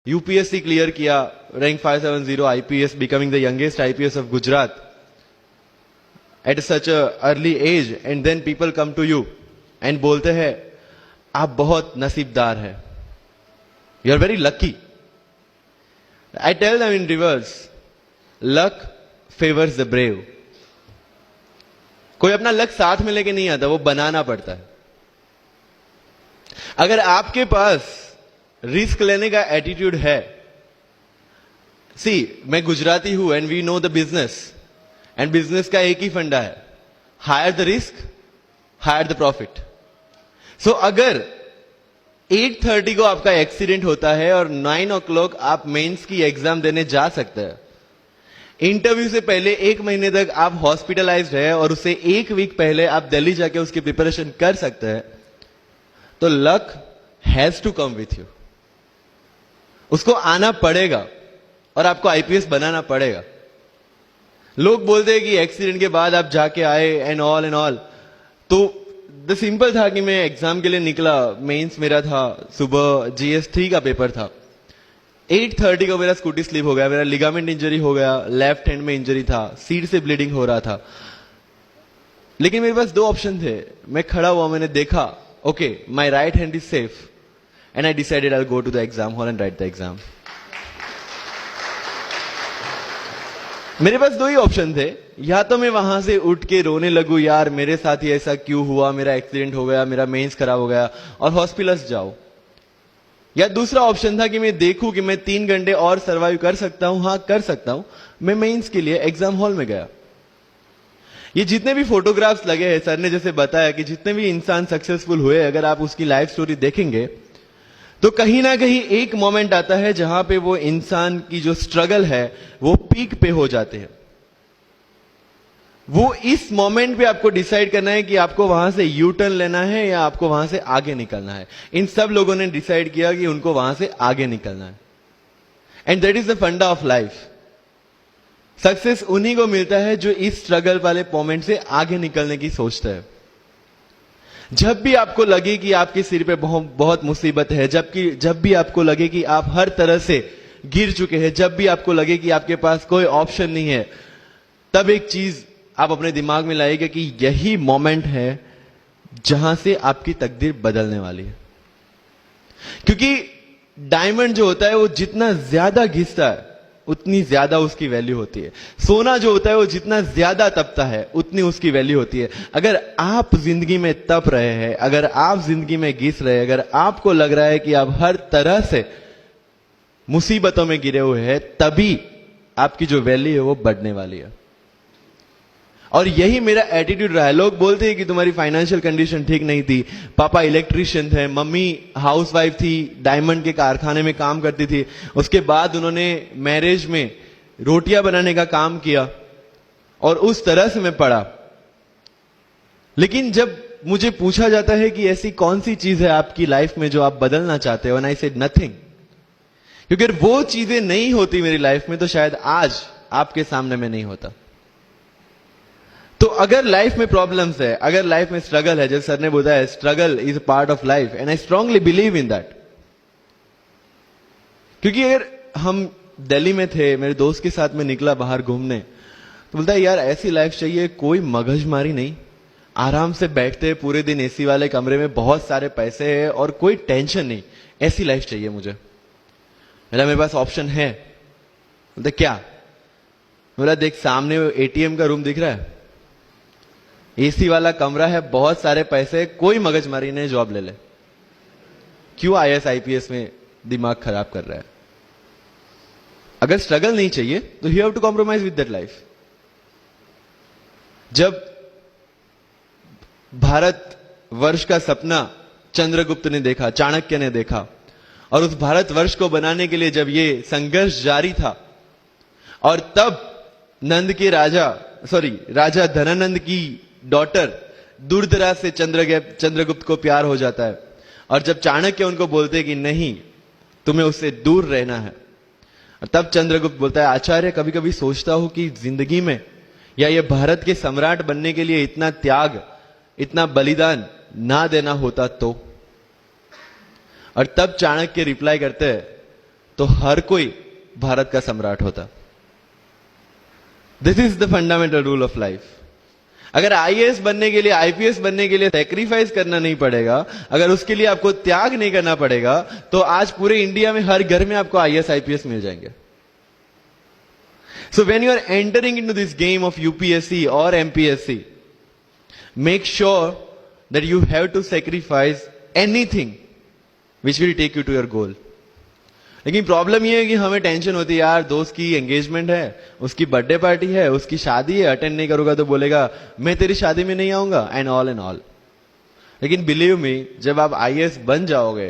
UPSC clear किया, rank 570 IPS, becoming the youngest IPS of Gujarat at such a early age, and then people come to you and बोलते हैं आप बहुत नसीबदार है, you are very lucky. I tell them in reverse, luck favours the brave. कोई अपना luck साथ में लेके नहीं आता, वो बनाना पड़ता है. अगर आपके पास रिस्क लेने का एटीट्यूड है, सी मैं गुजराती हूं and we know the business, and business का एक ही फंडा है, higher the risk higher the profit. So अगर 8:30 को आपका एक्सीडेंट होता है और 9 o'clock आप मेंस की एग्जाम देने जा सकते हैं, इंटरव्यू से पहले 1 महीने तक आप हॉस्पिटलाइज्ड है और उससे 1 वीक पहले आप दिल्ली जाके उसकी प्रिपरेशन कर सकते हैं, तो luck has to come with you. उसको आना पड़ेगा और आपको आईपीएस बनाना पड़ेगा. लोग बोलते हैं कि एक्सीडेंट के बाद आप जाके आए एंड ऑल, तो द सिंपल था कि मैं एग्जाम के लिए निकला, मेंस मेरा था, सुबह GS3 का पेपर था. 8:30 को मेरा स्कूटी स्लिप हो गया, मेरा लिगामेंट इंजरी हो गया, लेफ्ट हैंड में इंजरी था, सीट से ब्लीडिंग हो रहा था. लेकिन मेरे पास 2 ऑप्शन थे. मैं खड़ा हुआ, मैंने देखा, okay my right hand is safe, and I decided I'll go to the exam hall and write the exam. मेरे पास 2 ही ऑप्शन थे, या तो मैं वहां से उठ के रोने लगूं, यार मेरे साथ ही ऐसा क्यों हुआ, मेरा एक्सीडेंट हो गया, मेरा मेंस खराब हो गया, और हॉस्पिटल जाओ. या दूसरा ऑप्शन था कि मैं देखूं कि मैं 3 घंटे और सर्वाइव कर सकता हूं. हाँ कर सकता हूं. मैं मेंस के लिए एग्जाम हॉल में गया. ये जितने भी फोटोग्राफ्स लगे हैं, सर ने जैसे बताया कि जितने भी इंसान सक्सेसफुल हुए, अगर आप उसकी लाइफ स्टोरी देखेंगे तो कहीं ना कहीं एक मोमेंट आता है जहां पे वो इंसान की जो स्ट्रगल है वो पीक पे हो जाते हैं. वो इस मोमेंट पे आपको डिसाइड करना है कि आपको वहां से यू टर्न लेना है या आपको वहां से आगे निकलना है. इन सब लोगों ने डिसाइड किया कि उनको वहां से आगे निकलना है. एंड दैट इज द फंडा ऑफ लाइफ. सक्सेस उन्हीं को मिलता है जो इस स्ट्रगल वाले मोमेंट से आगे निकलने की सोचता है. जब भी आपको लगे कि आपके सिर पे बहुत मुसीबत है, जब भी आपको लगे कि आप हर तरह से गिर चुके हैं, जब भी आपको लगे कि आपके पास कोई ऑप्शन नहीं है, तब एक चीज आप अपने दिमाग में लाइएगा कि यही मोमेंट है जहां से आपकी तकदीर बदलने वाली है. क्योंकि डायमंड जो होता है वो जितना ज्यादा घिसता है उतनी ज्यादा उसकी वैल्यू होती है. सोना जो होता है वो जितना ज्यादा तपता है उतनी उसकी वैल्यू होती है. अगर आप जिंदगी में तप रहे हैं, अगर आप जिंदगी में घिस रहे हैं, अगर आपको लग रहा है कि आप हर तरह से मुसीबतों में गिरे हुए हैं, तभी आपकी जो वैल्यू है वो बढ़ने वाली है. और यही मेरा एटीट्यूड रहा है. लोग बोलते हैं कि तुम्हारी फाइनेंशियल कंडीशन ठीक नहीं थी, पापा इलेक्ट्रिशियन थे, मम्मी हाउसवाइफ थी, डायमंड के कारखाने में काम करती थी, उसके बाद उन्होंने मैरिज में रोटियां बनाने का काम किया और उस तरह से मैं पढ़ा. लेकिन जब मुझे पूछा जाता है कि ऐसी कौन सी चीज है आपकी लाइफ में जो आप बदलना चाहते हो, एंड आई सेड नथिंग. क्योंकि अगर वो चीजें नहीं होती मेरी लाइफ में तो शायद आज आपके सामने में नहीं होता. तो अगर लाइफ में प्रॉब्लम्स है, अगर लाइफ में स्ट्रगल है, जैसे सर ने बोला है struggle is a part of life, and I strongly believe in that. क्योंकि अगर हम दिल्ली में थे, मेरे दोस्त के साथ में निकला बाहर घूमने, तो बोलता है यार ऐसी लाइफ चाहिए, कोई मगजमारी नहीं, आराम से बैठते पूरे दिन एसी वाले कमरे में, बहुत सारे पैसे है और कोई टेंशन नहीं, ऐसी लाइफ चाहिए मुझे. मेरे पास ऑप्शन है. बोलते क्या? बोला देख सामने एटीएम का रूम दिख रहा है, एसी वाला कमरा है, बहुत सारे पैसे, कोई मगजमारी नहीं, जॉब ले ले. क्यों IAS IPS में दिमाग खराब कर रहा है? अगर स्ट्रगल नहीं चाहिए तो you have to compromise with that life. जब भारत वर्ष का सपना चंद्रगुप्त ने देखा, चाणक्य ने देखा, और उस भारत वर्ष को बनाने के लिए जब ये संघर्ष जारी था, और तब नंद के राजा धनानंद की डॉटर दुर्धरा से चंद्रगुप्त को प्यार हो जाता है, और जब चाणक्य उनको बोलते कि नहीं तुम्हें उससे दूर रहना है, तब चंद्रगुप्त बोलता है आचार्य कभी कभी सोचता हूं कि जिंदगी में या ये भारत के सम्राट बनने के लिए इतना त्याग, इतना बलिदान ना देना होता तो. और तब चाणक्य रिप्लाई करते हैं तो हर कोई भारत का सम्राट होता। This is the fundamental rule of life. अगर आईएएस बनने के लिए, आईपीएस बनने के लिए सैक्रिफाइस करना नहीं पड़ेगा, अगर उसके लिए आपको त्याग नहीं करना पड़ेगा, तो आज पूरे इंडिया में हर घर में आपको आईएएस आईपीएस मिल जाएंगे। So when you are entering into this game of UPSC or MPSC, make sure that you have to sacrifice anything which will take you to your goal. लेकिन प्रॉब्लम ये है कि हमें टेंशन होती है, यार दोस्त की एंगेजमेंट है, उसकी बर्थडे पार्टी है, उसकी शादी है, अटेंड नहीं करूंगा तो बोलेगा मैं तेरी शादी में नहीं आऊंगा, एंड ऑल। लेकिन बिलीव मी, जब आप आईएएस बन जाओगे,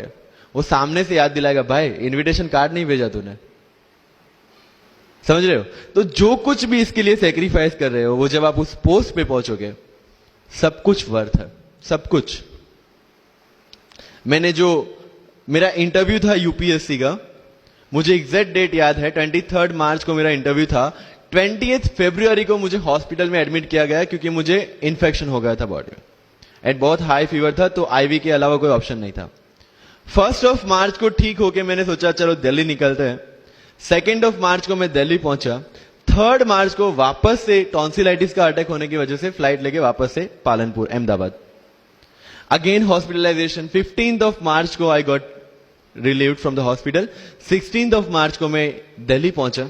वो सामने से याद दिलाएगा, भाई इनविटेशन कार्ड नहीं भेजा तूने। समझ रहे हो? तो जो कुछ भी इसके लिए सेक्रीफाइस कर रहे हो, वो जब आप उस पोस्ट पे पहुंचोगे, सब कुछ वर्थ है, सब कुछ। मेरा इंटरव्यू था यूपीएससी का, मुझे एग्जैक्ट डेट याद है, 23 मार्च को मेरा इंटरव्यू था। 20 फरवरी को मुझे हॉस्पिटल में एडमिट किया गया क्योंकि मुझे इन्फेक्शन हो गया था बॉडी में, एंड बहुत हाई फीवर था, तो आईवी के अलावा कोई ऑप्शन नहीं था। 1 मार्च को ठीक होके मैंने सोचा चलो दिल्ली निकलते हैं। 2 मार्च को मैं दिल्ली पहुंचा। 3 मार्च को वापस से टॉन्सिलाइटिस का अटैक होने की वजह से फ्लाइट लेके वापस से पालनपुर, अहमदाबाद, अगेन हॉस्पिटलाइजेशन। 15 मार्च को I got relieved from the hospital. 16 मार्च को मैं दिल्ली पहुंचा,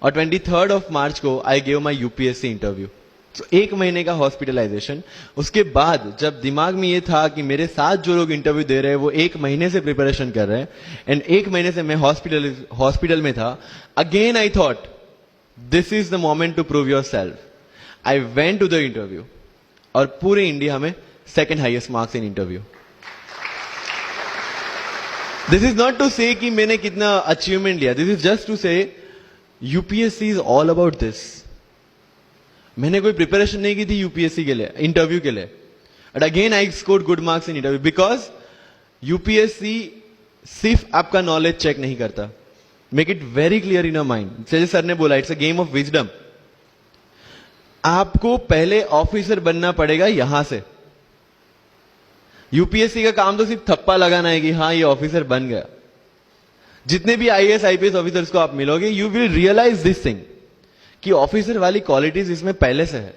और 23 मार्च को I gave my UPSC interview. तो 1 महीने का हॉस्पिटलाइजेशन। उसके बाद जब दिमाग में ये था कि मेरे साथ जो लोग इंटरव्यू दे रहे हैं वो 1 महीने से प्रिपरेशन कर रहे हैं, एंड 1 महीने से मैं हॉस्पिटल में था, again I thought this is the moment to prove your self. I went to the interview, और पूरे इंडिया में 2nd highest marks in interview. This is not to say कि मैंने कितना अचीवमेंट लिया, this is just to say UPSC is all about this. मैंने कोई preparation नहीं की थी यूपीएससी के लिए, इंटरव्यू के लिए, but again I scored good marks in interview, because UPSC सिर्फ आपका नॉलेज चेक नहीं करता। Make it very clear in your mind. जैसे सर ने बोला, it's a game of wisdom. आपको पहले ऑफिसर बनना पड़ेगा यहां से। यूपीएससी का काम तो सिर्फ थप्पा लगाना है कि हाँ ये ऑफिसर बन गया। जितने भी आईएएस आईपीएस ऑफिसर्स को आप मिलोगे, you will realise this thing कि ऑफिसर वाली क्वालिटीज इसमें पहले से है।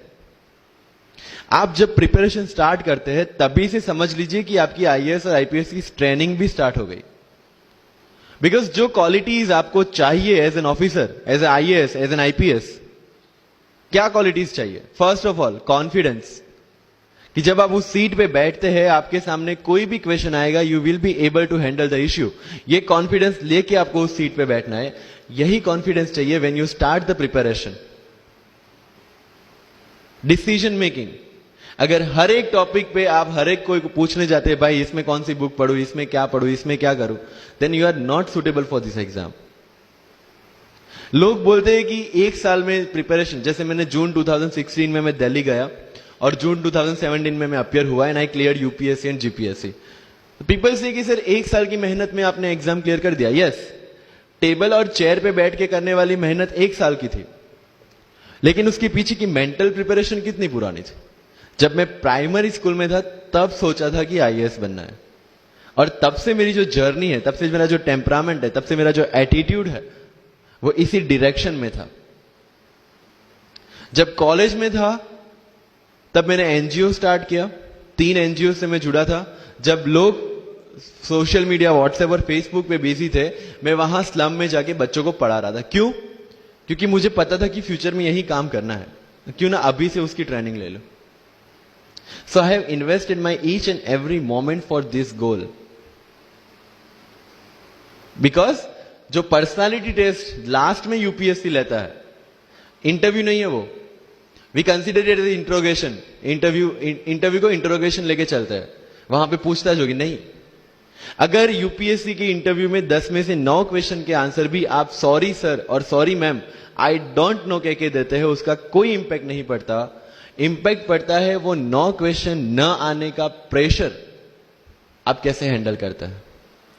आप जब प्रिपरेशन स्टार्ट करते हैं तभी से समझ लीजिए कि आपकी आईएएस और आईपीएस की ट्रेनिंग भी स्टार्ट हो गई। बिकॉज जो क्वालिटीज आपको चाहिए as an officer, as a IAS, as an IPS, क्या क्वालिटीज चाहिए? फर्स्ट ऑफ ऑल कॉन्फिडेंस, कि जब आप उस सीट पे बैठते हैं, आपके सामने कोई भी क्वेश्चन आएगा, you will be able to handle the issue. ये कॉन्फिडेंस लेके आपको उस सीट पे बैठना है। यही कॉन्फिडेंस चाहिए when you start the preparation. Decision making, अगर हर एक टॉपिक पे आप हर एक कोई को पूछने जाते हैं, भाई इसमें कौन सी बुक पढ़ूं, इसमें क्या पढ़ूं, इसमें क्या करूं, then you are not suitable for this exam. लोग बोलते हैं कि 1 साल में प्रिपरेशन, जैसे मैंने जून 2016 में मैं दिल्ली गया, और जून 2017 में मैं अपियर हुआ, and I clear UPSC and GPSC. People से कि सर 1 साल की मेहनत में आपने एग्जाम क्लियर कर दिया। यस, टेबल और चेयर पे बैठ के करने वाली मेहनत 1 साल की थी, लेकिन उसके पीछे की मेंटल प्रिपरेशन कितनी पुरानी थी। जब मैं प्राइमरी स्कूल में था तब सोचा था कि आईएएस बनना है, और तब से मेरी जो जर्नी है, तब से मेरा जो टेम्परामेंट है, तब से मेरा जो एटीट्यूड है, वो इसी डायरेक्शन में था। जब कॉलेज में था तब मैंने एनजीओ स्टार्ट किया। 3 एनजीओ से मैं जुड़ा था। जब लोग सोशल मीडिया, व्हाट्सएप और फेसबुक पे बिजी थे, मैं वहां स्लम में जाके बच्चों को पढ़ा रहा था। क्यों? क्योंकि मुझे पता था कि फ्यूचर में यही काम करना है, क्यों ना अभी से उसकी ट्रेनिंग ले लो। So I have invested my each and every moment for this goal. Because जो पर्सनालिटी टेस्ट लास्ट में यूपीएससी लेता है, इंटरव्यू नहीं है वो, we consider it as interrogation. Interview को इंट्रोगेशन लेके चलता है, वहां पे पूछताछ होगी नहीं। अगर यूपीएससी के इंटरव्यू में 10 में से 9 क्वेश्चन के आंसर भी आप सॉरी सर और sorry ma'am, I don't know कह के देते हैं, उसका कोई इंपैक्ट नहीं पड़ता। इंपैक्ट पड़ता है वो 9 क्वेश्चन न आने का प्रेशर आप कैसे हैंडल करते हैं।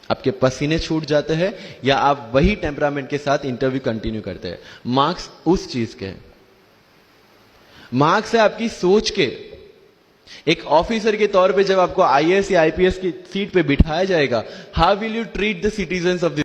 आपके पसीने छूट जाते हैं या आप वही टेम्परामेंट के साथ इंटरव्यू कंटिन्यू करते हैं। मार्क्स उस चीज के, मार्क्स है आपकी सोच के। एक ऑफिसर के तौर पे जब आपको आईएएस या आईपीएस की सीट पे बिठाया जाएगा, how will you treat the citizens of this